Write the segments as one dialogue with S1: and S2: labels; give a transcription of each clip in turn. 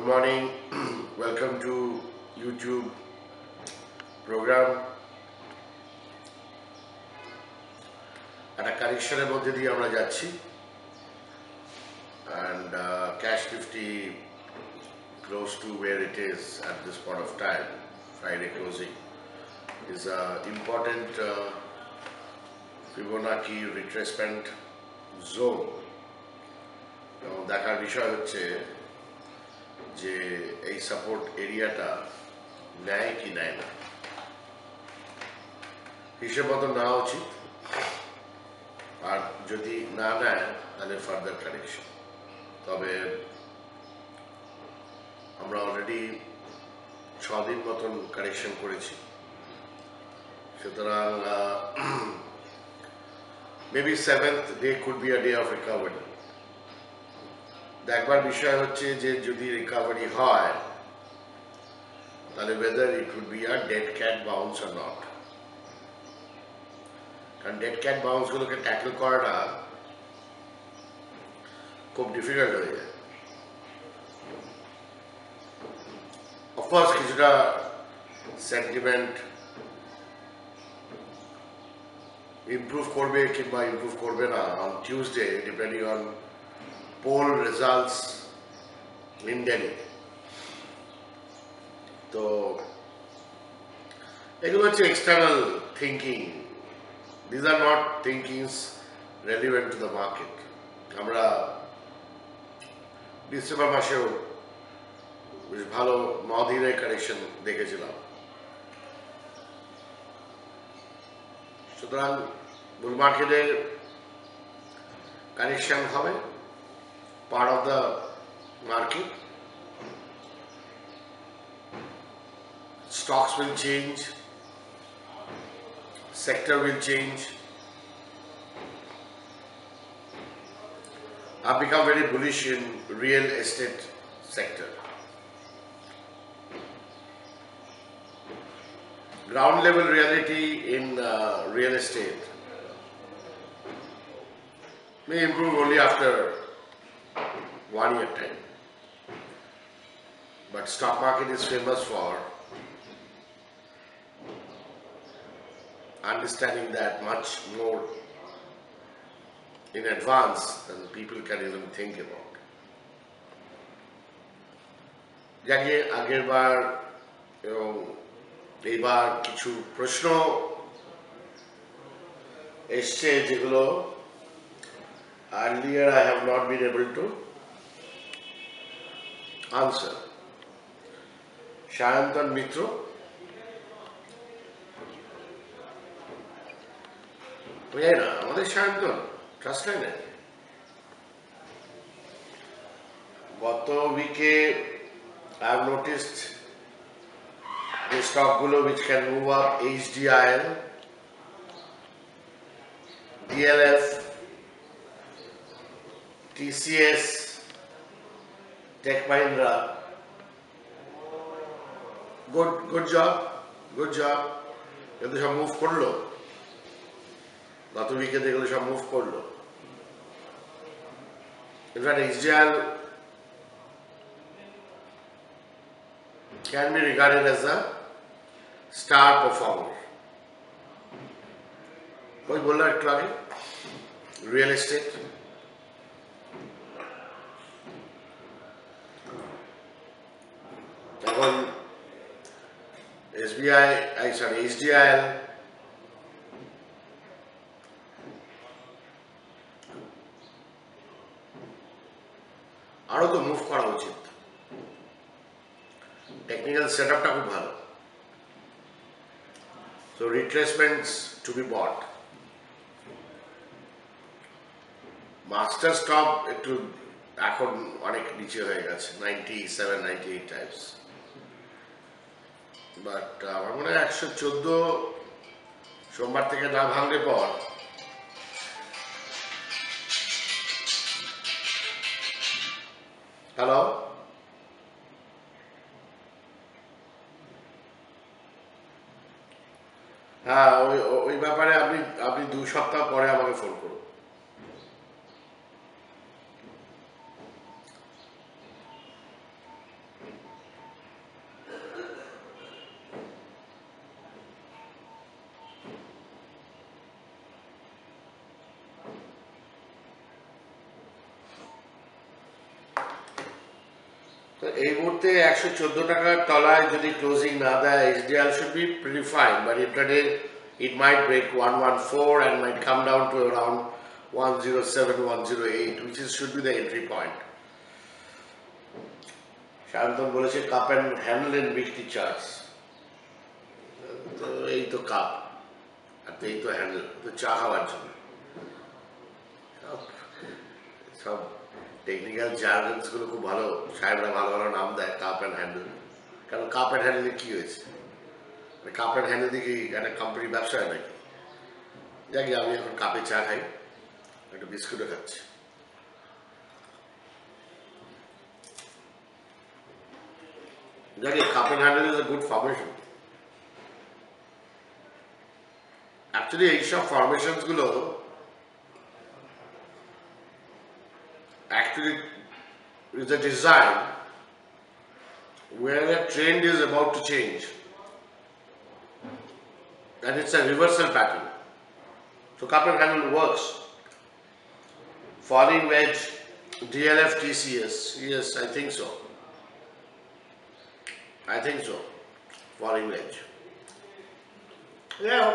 S1: morning. Welcome to YouTube program. একটা কারেকশনের মধ্যে দিয়ে আমরা যাচ্ছি and cash Nifty close to where it is at this point of time. Friday closing is an important Fibonacci retracement zone. এবং দেখার বিষয় হচ্ছে যে এই সাপোর্ট এরিয়াটা নেয় কি নেয় না, হিসেব মতো নেওয়া উচিত, আর যদি না নেয় তাহলে ফার্দার কারেকশন। তবে আমরা অলরেডি 6 দিন মতন কারেকশন করেছি, সুতরাং maybe 7th day could be a day of recovery. দেখবার বিষয় হচ্ছে যে যদি রিকভারি হয় তাহলে whether it would be a dead cat bounce or not, কারণ ডেড ক্যাট বাউন্স গুলোকে ট্যাকল করাটা খুব ডিফিকাল্ট হয়ে যায়। অফকোর্স কিছুটা সেন্টিমেন্ট ইমপ্রুভ করবে কিংবা ইমপ্রুভ করবে না on Tuesday, depending on poll results in Delhi. তো এগুলো হচ্ছে external thinking, this are not thinkings relevant to the market. আমরা ডিসেম্বর মাসেও বেশ ভালো 9 দিনের কারেকশন দেখেছিলাম। সুতরাং বুল মার্কেটের কারেকশন হবে, part of the market. Stocks will change, sector will change. I've become very bullish in real estate sector. Ground level reality in real estate may improve only after 1 year time, but stock market is famous for understanding that much more in advance than people can even think about. জানি আগের বার এবং এইবার কিছু প্রশ্ন এসছে যেগুলো earlier I have not been able to answer. Sayantan মিত্র, বুঝাই না আমাদের সায়ন্তন ট্রাস্ট লাইনে গত উইকে I have noticed the stock গুলো which can move up: HDIL, DLF, TCS, Tech Mahindra. Good job. কিন্তু সব মুভ করলো, গত উইকে দেখলো সব মুভ করলো। In fact HDIL can be regarded as a star performer. ওই বললো একটু আগে রিয়েল এস্টেট, এখন HDIL আরো তো মুভ করা উচিত। টেকনিক্যাল সেটআপটা খুব ভালো, so রিট্রেসমেন্টস two be bought. Master stop একটু এখন অনেক নিচে হয়ে গেছে, 97-98 টাইপস, বাট আমার মনে হয় 114 সোমবার থেকে না ভাঙলে পর হ্যালো হ্যাঁ ওই ব্যাপারে আপনি 2 সপ্তাহ পরে আমাকে ফোন করুন। তো এই মুহূর্তে 114 টাকার তলায় যদি ক্লোজিং না দেয়, HDL should be pretty fine, but intraday it might break 114 and might come down to around 107, 108, which should be the entry point. শান্তন বলেছে cup and handle in weekly charts. তো এই তো কাপ আর এই তো হ্যান্ডেল, তো চা খাওয়ার জন্য সব টেকনিক্যাল জার্গনস গুলো খুব ভালো, সাহেবরা ভালো ভালো নাম দেয় কাপ অ্যান্ড হ্যান্ডেল। কারণ কাপ অ্যান্ড হ্যান্ডেলে কি হয়েছে, কাপ অ্যান্ড হ্যান্ডেল দিয়ে কি একটা কোম্পানির ব্যবসা হয় নাকি? যাকে আমি এখন কাপে চা খাই, একটা বিস্কুটও খাচ্ছি। যাকে cup and handle is a good formation. Actually এইসব ফরমেশনস গুলো actually is a design where a trend is about to change and it's a reversal pattern. So cup and handle works. Falling wedge, DLF TCS, yes, I think so. I think so. Falling wedge. Yeah.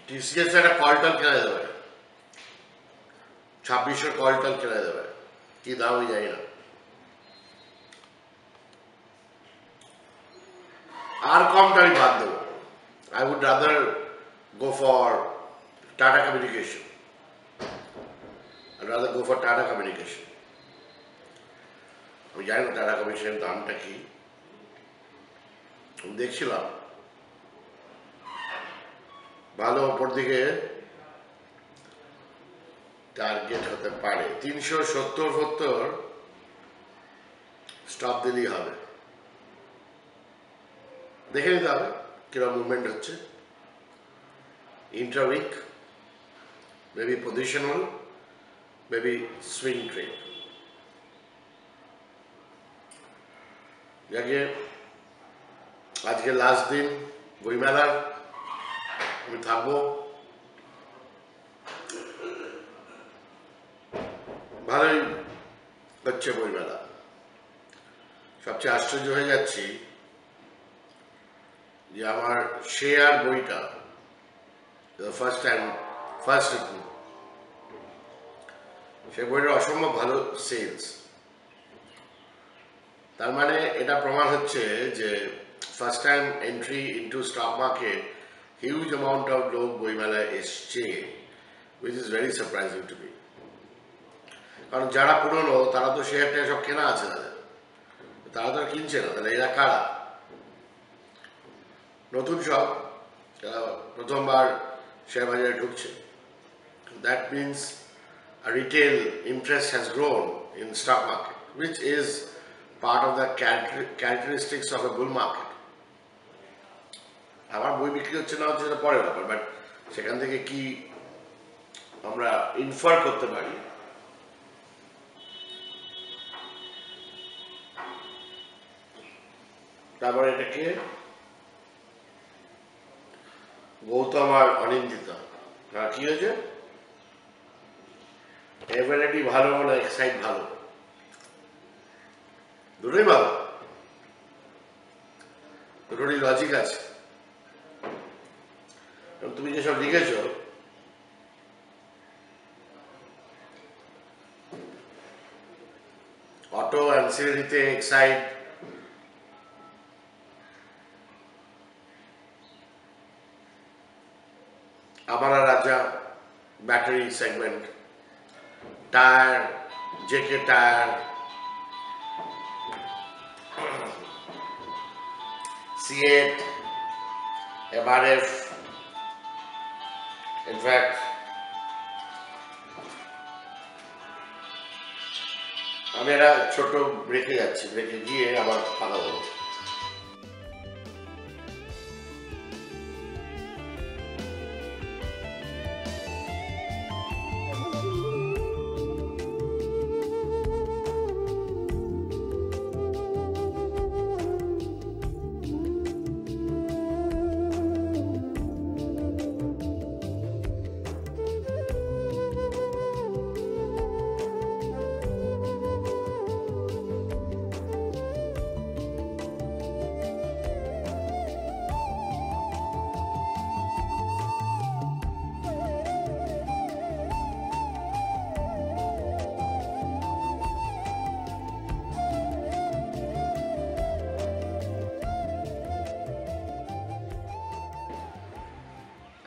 S1: TCS একটা কলটল কেনা যেতে পারে, 2600 কলটল কেনা যেতে পারে, কি দাম আমি জানি না। আর কমটা আমি বাদ দেবো। I would rather go for Tata Communication. I'd rather go for Tata Communication. আমি জানি না টাটা কমিউনিকেশনের দামটা কি, আমি দেখছিলাম ভালো ওপর দিকে টার্গেট হতে পারে, 370-70 স্টপ দিলেই হবে। দেখে নিতে হবে কিরকম মুভমেন্ট হচ্ছে, intra week, maybe positional, maybe swing trade. যাকে আজকে লাস্ট দিন বইমেলার, আমি থাকবো। ভালোই হচ্ছে বইমেলা। সবচেয়ে আশ্চর্য হয়ে যাচ্ছি যে আমার শেয়ার বইটা ফার্স্ট সে বইটার অসম্ভব ভালো সেলস। তার মানে এটা প্রমাণ হচ্ছে যে first time entry into stock market huge amount of লোক বইমেলায় এসছে, which is very surprising to me. কারণ যারা পুরনো তারা তো শেয়ারটা সব কেনা আছে, তারা তো কিনছে না, তাহলে এরা কারা? নতুন সব প্রথমবার শেয়ার বাজারে ঢুকছে। That means a retail interest has grown in stock market, which is part of the characteristics of a bull market. আমার বই বিক্রি হচ্ছে না হচ্ছে পরের ব্যাপার, বাট সেখান থেকে কি আমরা ইনফার করতে পারি? তারপরে এটাকে গৌতম আর অনিন্দিতা, হ্যাঁ কি হয়েছে? এভারেডি ভালো না এক্সাইট ভালো? দুটোই ভালো, দুটোরই লজিক আছে। তুমি যেসব লিখেছ auto অ্যান্সিলারিতে Exide, Amara Raja battery segment, tyre JK tyre, CEAT, MRF. In fact আমি একটা ছোট ব্রেকে যাচ্ছি, ব্রেকে গিয়ে আবার কথা বলবো।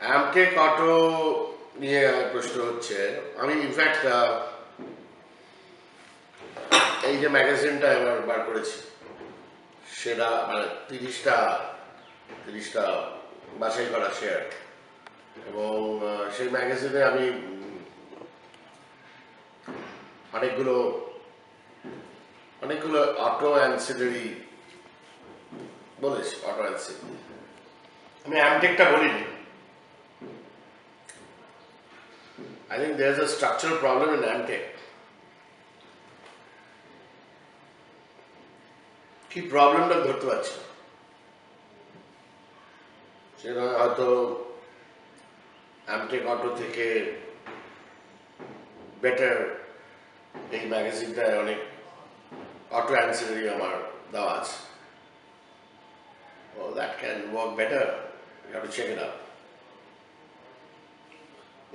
S1: অ্যামটেক অটো নিয়ে প্রশ্ন হচ্ছে। আমি ইনফ্যাক্ট এই যে ম্যাগাজিনটা এবার বার করেছি সেটা মানে 30টা বাছাই করা শেয়ার, এবং সেই ম্যাগাজিনে আমি অনেকগুলো অটো অ্যান্সিলারি বলেছি। অটো অ্যান্সিলারি আমি অ্যামটেকটা বলিনি। I think there's a structural problem in Amtech. কি প্রবলেমটা ধরতে পারছি না, সেটা হয়তো অ্যামটেক অটো থেকে বেটার এই ম্যাগাজিনটায় অনেক অটো অ্যান্সিলারি আমার দেওয়া আছে। Well, that can work better. You have to check it out.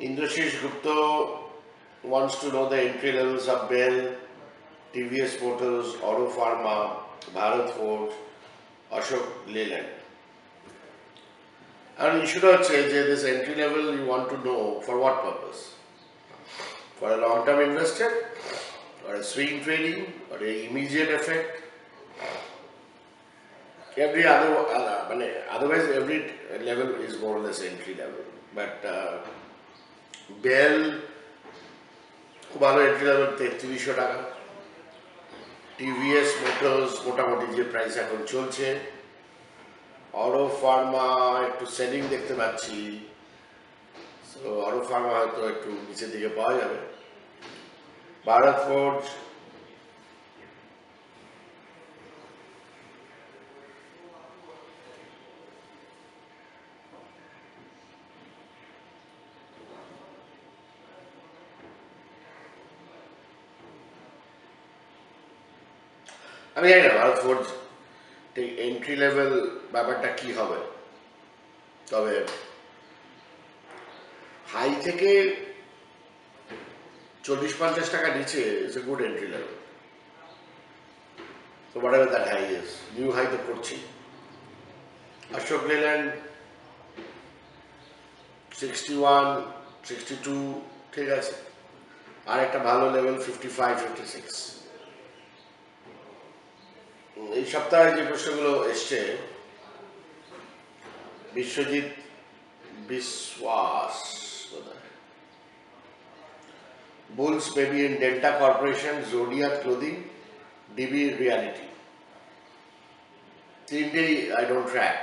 S1: Indrashish Gupta wants to know the entry levels of Bell, TVS Motors, Auto Pharma, Bharat Forge, Ashok Leyland. And you should not say that this entry level you want to know for what purpose? For a long-term investor, or a swing trading, or an immediate effect? Every otherwise every level is more or less entry level. But Bell খুব ভালো entry level 3300 টাকা। TVS motors মোটামুটি যে price এখন চলছে। Auto Pharma একটু selling দেখতে পাচ্ছি, সো অটো ফার্মা হয়তো একটু নিচের দিকে পাওয়া যাবে। ভারত ফোর্জ আমি জানি না ভারত ফোর্জ এন্ট্রি লেভেল ব্যাপারটা কি হবে, তবে হাই থেকে 40-50 টাকা নিচে is a good entry level. So whatever that high is, new high তো করছি। অশোক লেল্যান্ড 61, 62 ঠিক আছে, আর একটা ভালো লেভেল 55, 56। এই সপ্তাহে যে প্রশ্নগুলো এসছে, বিশ্বজিৎ বিশ্বাস bulls maybe in Delta Corporation, Zodiac Clothing, DB Reality. Three-day I don't track,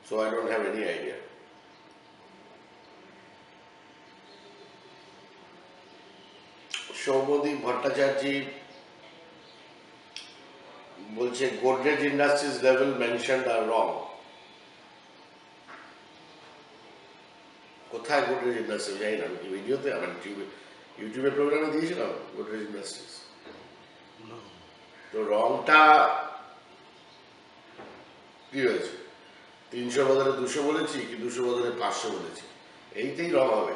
S1: so I don't have any idea. Soumyadip Bhattacharya বলছে Godrej Industries level mentioned are wrong. কোথায় Godrej Industries জানি না, আমি কি ভিডিওতে আমার ইউটিউবের প্রোগ্রামে দিয়েছিলাম Godrej Industries? তো রংটা কি হয়েছে? 300 বদলে 200 বলেছি কি 200 বদলে 500 বলেছি? এইতেই রং হবে।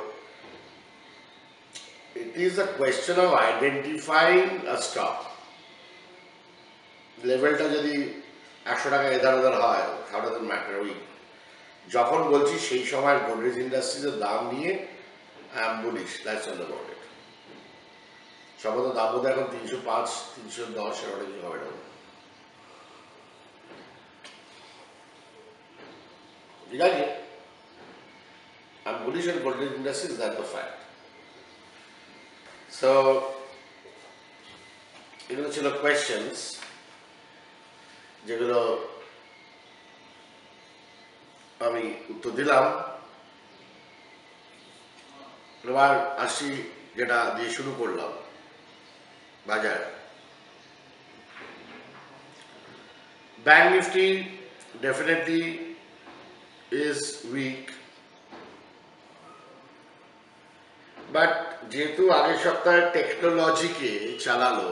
S1: It is a question of identifying a stock. লেভেলটা যদি 100 টাকা এধার ওধার হয়, how does it matter? ওই যখন বলছি সেই সময় Godrej Industries এর দাম নিয়ে I am bullish, that's all about it. সম্ভবত দাম বোধ এখন 305, 310 এর অনেক হবে না। ঠিক আছে, I'm bullish on Godrej Industries, that's the fact. So এগুলো ছিল কোয়েশ্চেন্স যেগুলো আমি উত্তর দিলাম। এবার আসি যেটা দিয়ে শুরু করলাম, বাজার। Bank Nifty definitely is weak, but যেহেতু আগের সপ্তাহে টেকনোলজিকে চালালো,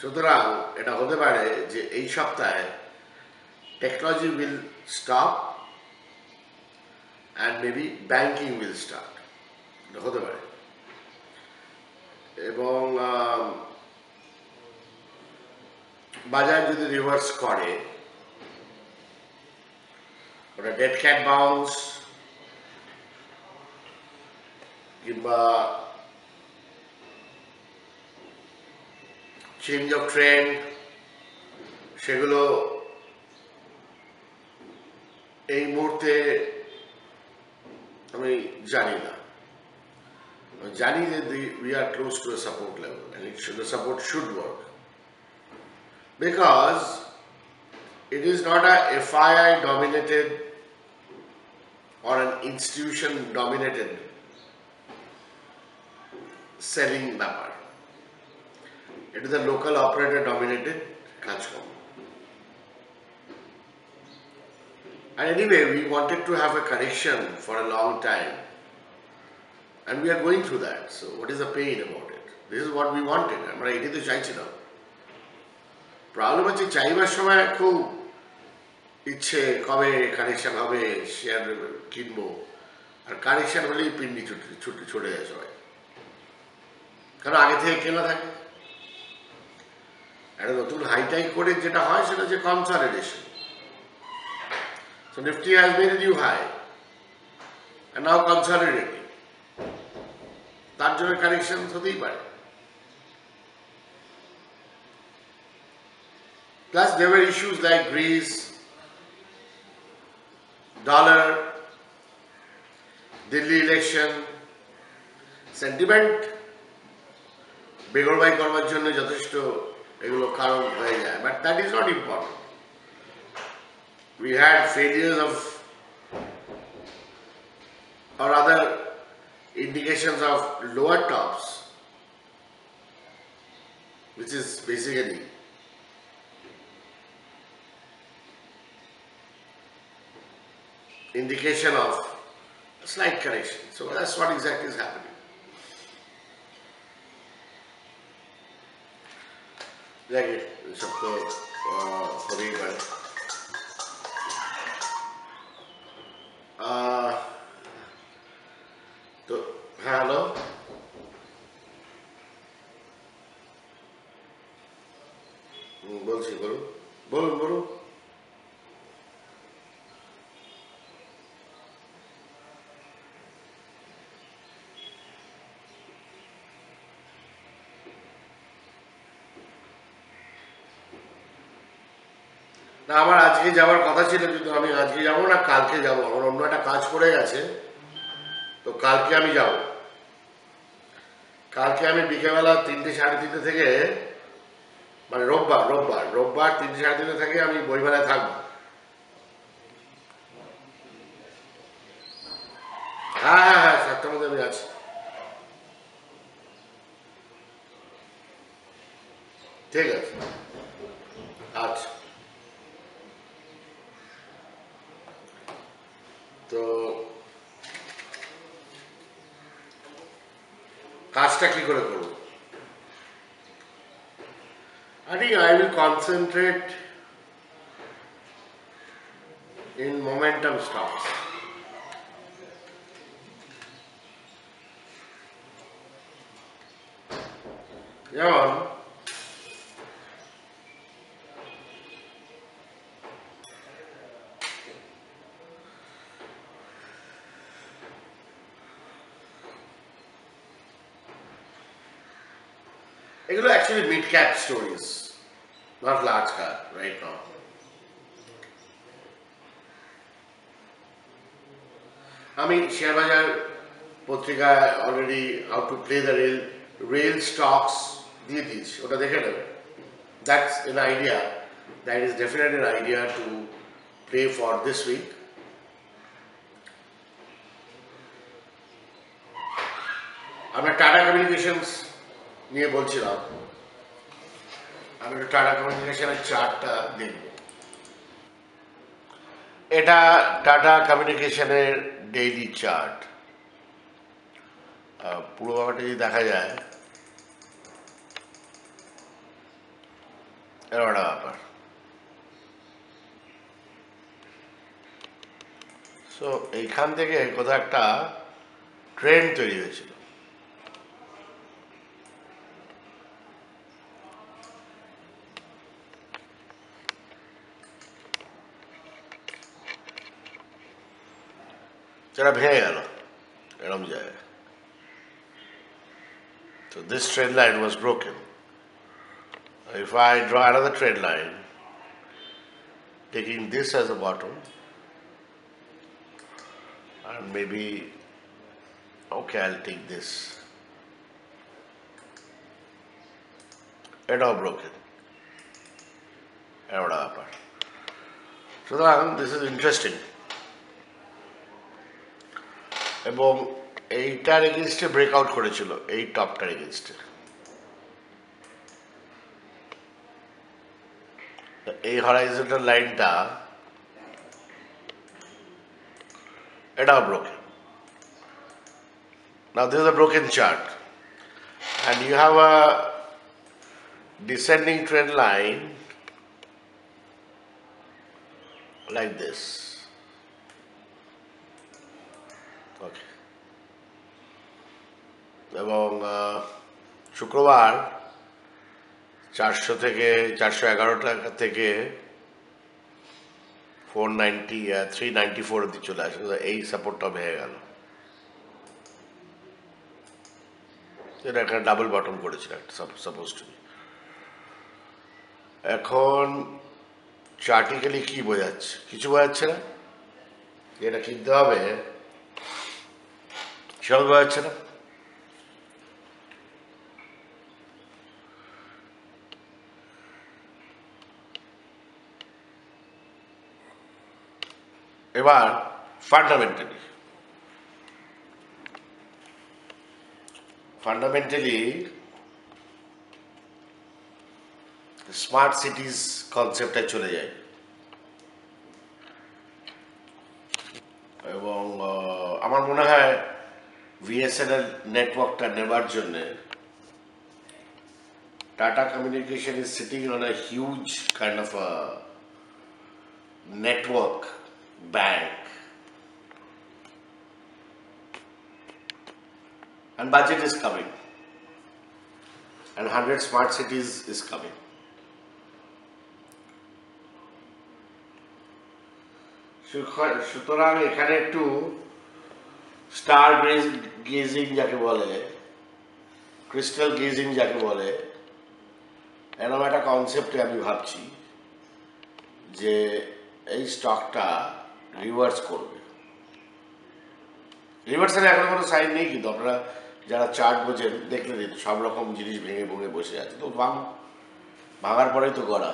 S1: সুতরাং এটা হতে পারে যে এই সপ্তাহে technology will stop and maybe banking will start, এটা হতে পারে। এবং বাজার যদি রিভার্স করে ওটা ডেড ক্যাট বাউন্স কিংবা চেঞ্জ অফ ট্রেন্ড, সেগুলো এই মুহূর্তে আমি জানি না। জানি যে we are close to a support level and the support should work because it is not a FII dominated or an institution dominated selling ব্যাপার, it is a local operator dominated কাজকর্ম। And anyway, we wanted to have a correction for a long time and we are going through that. So what is the pain about it? This is what we wanted. আমরা এটাই তো চাইছিলাম। Problem হচ্ছে চাইবার সময় খুব ইচ্ছে কবে correction হবে, শেয়ার কিনবো, আর কারেকশন হলেই পিন্ডি ছুটে যায় সবাই, কারণ আগে থেকে কেনা থাকে। একটা নতুন হাইটাই করে যেটা হয় সেটা হচ্ছে consolidation. So Nifty has made a new high and now consolidating. তার জন্য কারেকশন হতেই পারে। Plus there were issues like Greece, dollar, Delhi election, sentiment বেগরবাই করবার জন্য যথেষ্ট এগুলো কারণ হয়ে যায়, but that is not important. We had failures of or other indications of lower tops, which is basically indication of a slight correction. So that's what exactly is happening. जाइए सबको होने पर तो हाँ हेलो বলছি বলুন বলুন বলুন না আমার আজকে যাওয়ার কথা ছিল, কিন্তু আমি আজকে যাব না, কালকে যাব। আমার অন্য একটা কাজ পড়ে গেছে, তো কালকে আমি যাব। কালকে আমি বিকেলবেলা 3টে সাড়ে 3টে থেকে, মানে রোববার 3টে সাড়ে 3টে থেকে আমি বইমেলায় থাকবো। হ্যাঁ হ্যাঁ হ্যাঁ 7টার মধ্যে আমি আছি। ঠিক আছে, আচ্ছা। তো কাজটা কি করে করব? I think I will concentrate in momentum stocks. যেমন এগুলো actually mid cap stories, not large cap right now. আমি শেয়ার বাজার পত্রিকায় already how to play the rail stocks দিয়ে দিয়েছি, ওটা দেখে নেবে। That's an idea, that is definite an idea to play for this week. আমরা টাটা কমিউনিকেশনস নিয়ে বলছিলাম, আমি টাটা কমিউনিকেশনের চার্টটা দেখব। এটা টাটা কমিউনিকেশনের ডেইলি চার্ট। পুরো ব্যাপারটা যদি দেখা যায় এরকম একটা ব্যাপার। সো এইখান থেকে কোথাও একটা ট্রেন্ড তৈরি হয়েছিল। যেটা ভেঙে গেল এরকম জায়গায়। So this trend line was broken. If I draw another trend line, taking this as a bottom, and maybe, okay, I'll take this. এটাও broken. এটাও ব্যাপার। সুতরাং this is interesting. এবং এইটার এগেনস্টে ব্রেকআউট করেছিল এই টপটার এগেনস্টে। এই হরাইজন্টাল লাইনটা এটাও broken. Now this is a broken chart and you have a descending trend line like this. Okay. এবং শুক্রবার 400 থেকে 411 টাকা থেকে 394 অব্দি চলে আসে, এই সাপোর্টটা ভেঙে গেল। এটা একটা ডাবল বটম করেছিল সাপোজ টু বি। এখন চার্টিক্যালি কি বোঝাচ্ছে? কিছু বোঝাচ্ছে না। যেটা কিনতে হবে সেটা বোঝাচ্ছে না। এবার ফান্ডামেন্টালি স্মার্ট সিটিজ কনসেপ্টে চলে যায় এবং আমার মনে হয় ভিএসএনএল নেটওয়ার্কটা নেবার জন্যে Tata Communication is sitting on a huge kind of a network bank, and budget is coming, and 100 smart cities is coming. সুতরাং এখানে একটু স্টার গেজিং যাকে বলে, ক্রিস্টাল গেজিং যাকে বলে, এরকম একটা কনসেপ্টে আমি ভাবছি যে এই স্টকটা রিভার্স করবে। রিভার্সের এখন কোনো সাইন নেই, কিন্তু আপনারা যারা চার্ট বোঝেন দেখলে সব রকম জিনিস ভেঙে ভেঙে বসে আছে। তো ভাঙার পরেই তো গড়া।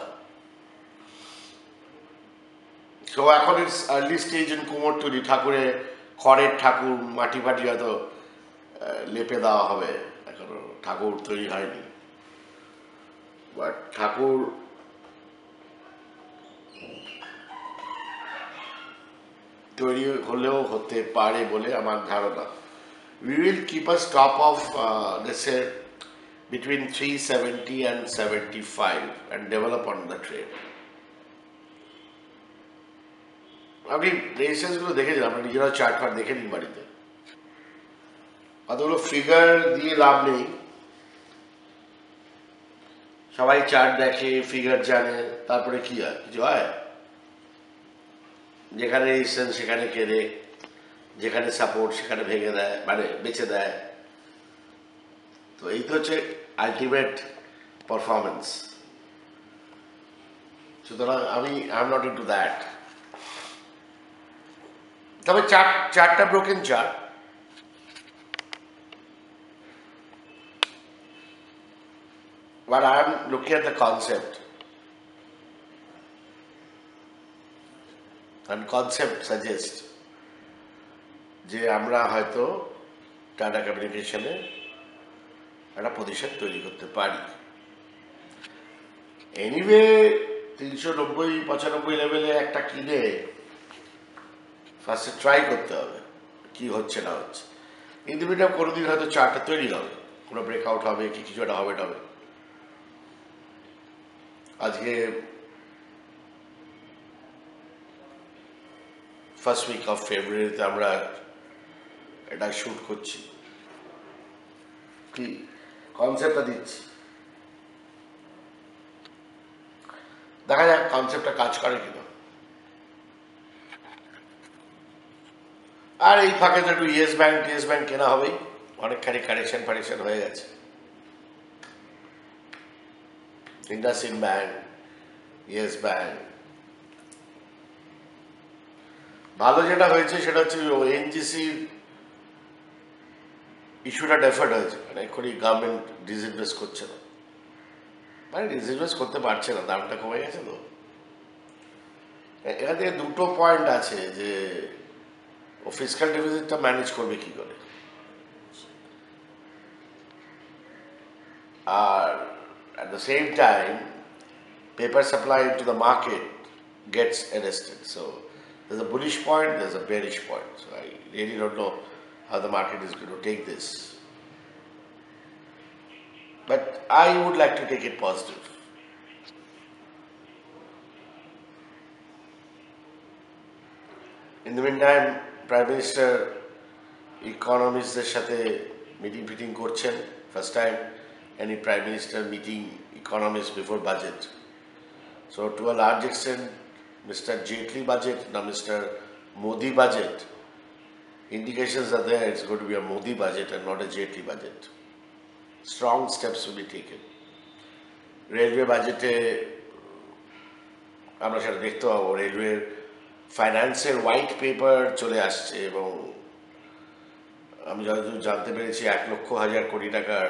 S1: তো এখন it's early stage in Kumortuli. খড়ের ঠাকুর মাটি ফাটি হয়তো লেপে দেওয়া হবে, এখনো ঠাকুর তৈরি হয়নি। বাট ঠাকুর তৈরি হলেও হতে পারে বলে আমার ধারণা। We will keep a stop of let's say between 370 and 75 and develop on the trade. আপনি রেজিস্ট্যান্সগুলো দেখেছেন, আপনি নিজেরাও চার্ট ফার্ট দেখে নিন বাড়িতে। কতগুলো ফিগার দিয়ে লাভ নেই। সবাই চার্ট দেখে, ফিগার জানে, তারপরে কি হয়? কিছু হয়? যেখানে রেজিস্ট্যান্স সেখানে কেনে, যেখানে সাপোর্ট সেখানে ভেঙে দেয়, মানে বেঁচে দেয়। তো এই তো হচ্ছে আলটিমেট পারফরমেন্স। সুতরাং I am not into that. তবে চারটা broken chart, but I am looking at the concept, and concept suggests যে আমরা হয়তো টাটা কমিউনিকেশনে একটা পজিশন তৈরি করতে পারি। এনিওয়ে 390-95 লেভেলে একটা কিনে ফার্স্টে ট্রাই করতে হবে কি হচ্ছে না হচ্ছে। ইন্ডিভিজুয়াল কোনোদিন হয়তো চার্টটা তৈরি হবে, কোনো ব্রেকআউট হবে কি কিছু একটা হবে। আজকে ফার্স্ট উইক অফ ফেব্রুয়ারিতে আমরা এটা শুট করছি, কি কনসেপ্টটা দিচ্ছি, দেখা যাক কনসেপ্টটা কাজ করে কিনা। আর এই ফাঁকে তো একটু ইয়েস ব্যাংক কেনা হবেই, অনেকখানি কারেকশন হয়ে গেছে। IndusInd bank, yes bank. ভালো যেটা হয়েছে সেটা হচ্ছে এনজিসির ইস্যুটা ডেফার্ড হয়েছে, মানে এক্ষুনি গভর্নমেন্ট ডিসইনভেস্ট করছে না, মানে ডিসইনভেস্ট করতে পারছে না, দামটা কমে গেছে তো। এখান থেকে দুটো পয়েন্ট আছে যে ও ফিসক্যাল ডেফিসিটটা ম্যানেজ করবে কি করে, আর at the same time paper supply to the market gets arrested. So there's a bullish point, there's a bearish point. So I really don't know how the market is going to take this. But I would like to take it positive. In the meantime, Prime Minister economists সাথে meeting করছেন, first time any Prime Minister meeting economists before budget. So to a large extent, Mr. Jaitley budget, now Mr. Modi budget, indications are there it's going to be a Modi budget and not a Jaitley budget. Strong steps will be taken. Railway budget-এ আমরা সেটা দেখতে পাবো, রেলওয়ের ফাইন্যান্সের white paper চলে আসছে এবং আমি যতদূর জানতে পেরেছি 1,00,000 কোটি টাকার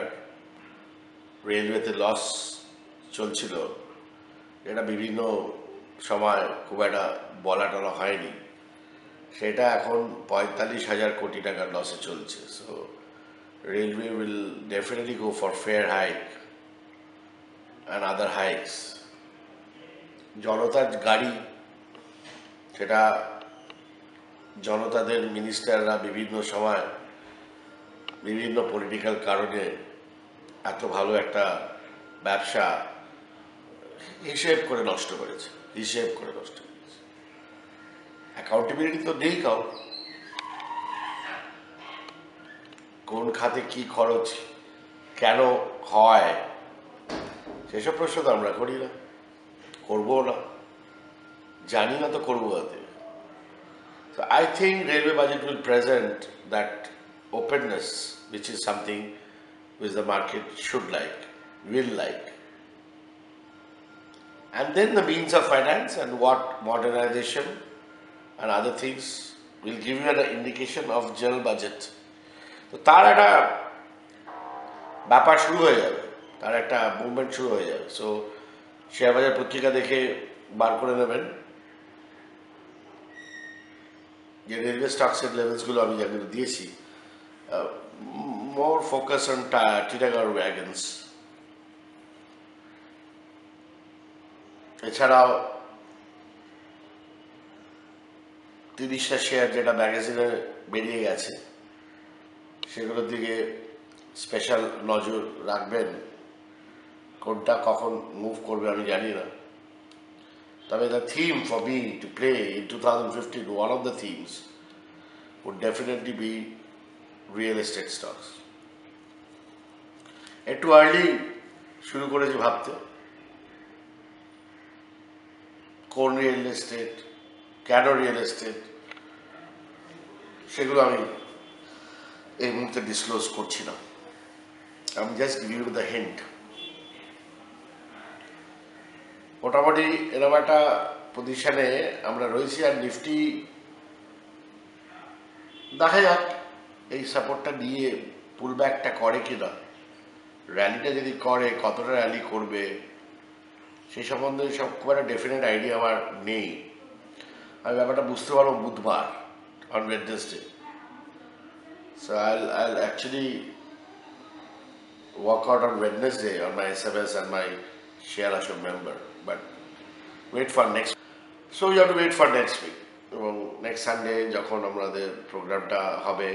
S1: রেলওয়েতে লস চলছিল, যেটা বিভিন্ন সময় খুব একটা বলা টলা হয়নি, সেটা এখন 45,000 কোটি টাকার লসে চলছে। So railway will definitely go for fare hike and other hikes. জনতার গাড়ি, সেটা জনতাদের মিনিস্টাররা বিভিন্ন সময় বিভিন্ন পলিটিক্যাল কারণে এত ভালো একটা ব্যবসা হিসেব করে নষ্ট করেছে। অ্যাকাউন্টেবিলিটি তো নেই কাউ, কোন খাতে কি খরচ কেন হয় সেসব প্রশ্ন তো আমরা করি না, করবো না, জানি না তো করবো হাতে। So I think railway budget will present that openness, which is something which the market should like, will like. And then the means of finance and what modernization and other things will give you an indication of general budget. তো তার একটা ব্যাপার শুরু হয়ে যাবে, তার একটা movement শুরু হয়ে যাবে। সো শেয়ার বাজার পত্রিকা দেখে বার করে নেবেন যে রেলওয়ে স্টকসের লেভেলসগুলো আমি যেগুলো দিয়েছি, মোর ফোকাস অন টিটাগড় ওয়াগনস। এছাড়াও 30টা শেয়ার যেটা ম্যাগাজিনে বেরিয়ে গেছে সেগুলোর দিকে স্পেশাল নজর রাখবেন, কোনটা কখন মুভ করবে আমি জানি না। তবে the theme for me to play in 2015, one of the themes would definitely be real estate stocks. একটু আর্লি শুরু করেছি ভাবতে, কোন রিয়েল এস্টেট, কেন রিয়েল এস্টেট, সেগুলো আমি এই মুহূর্তে ডিসক্লোজ করছি না, আমি just give you the hint. মোটামুটি এরকম একটা পজিশনে আমরা রয়েছি, আর নিফটি দেখা যাক এই সাপোর্টটা নিয়ে পুল ব্যাকটা করে কিনা, র্যালিটা যদি করে কতটা র্যালি করবে সেই সম্বন্ধে সব খুব একটা ডেফিনেট আইডিয়া আমার নেই। আমি ব্যাপারটা বুঝতে পারবো বুধবার, on Wednesday. So I'll actually work out on Wednesday on my SMS and my share Ashok member, but wait for next. So you have to wait for next week. এবং next Sunday যখন আমাদের প্রোগ্রামটা হবে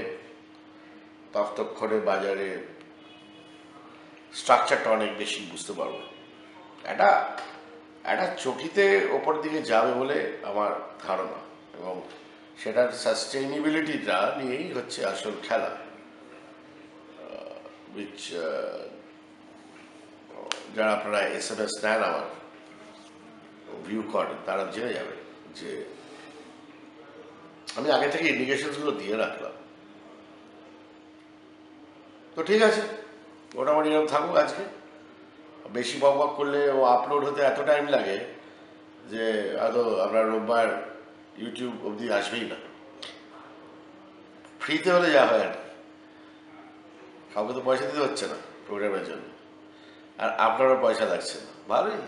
S1: ততক্ষণে বাজারে স্ট্রাকচারটা অনেক বেশি বুঝতে পারবো। একটা চকিতে ওপর দিকে যাবে বলে আমার ধারণা, এবং সেটার সাস্টেইনেবিলিটিটা নিয়েই হচ্ছে আসল খেলা, উইচ যারা আপনারা SMS নেন আমার ভিউ করেন তারা জেনে যাবে যে আমি আগে থেকে ইন্ডিকেশনসগুলো দিয়ে রাখলাম। তো ঠিক আছে, মোটামুটি এরকম থাকুক আজকে। বেশি বক করলে ও আপলোড হতে এত টাইম লাগে যে হয়তো আপনার রোববার ইউটিউব অবধি আসবেই না। ফ্রিতে হলে যা হয় আর কি, কাউকে তো পয়সা দিতে হচ্ছে না প্রোগ্রামের জন্য, আর আপনারও পয়সা লাগছে না, ভালোই।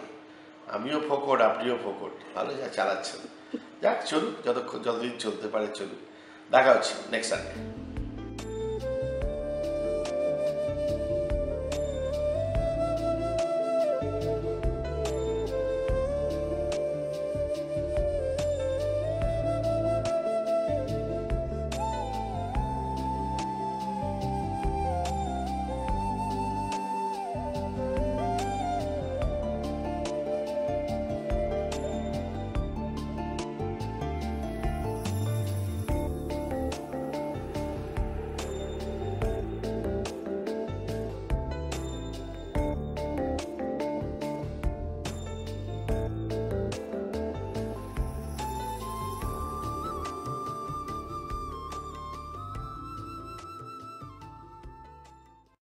S1: আমিও ফোকট, আপনিও ফোকট, ভালো যা চালাচ্ছেন। যাক চলুক, যতদিন চলতে পারে চলুক। দেখা হচ্ছে নেক্সট সানডে।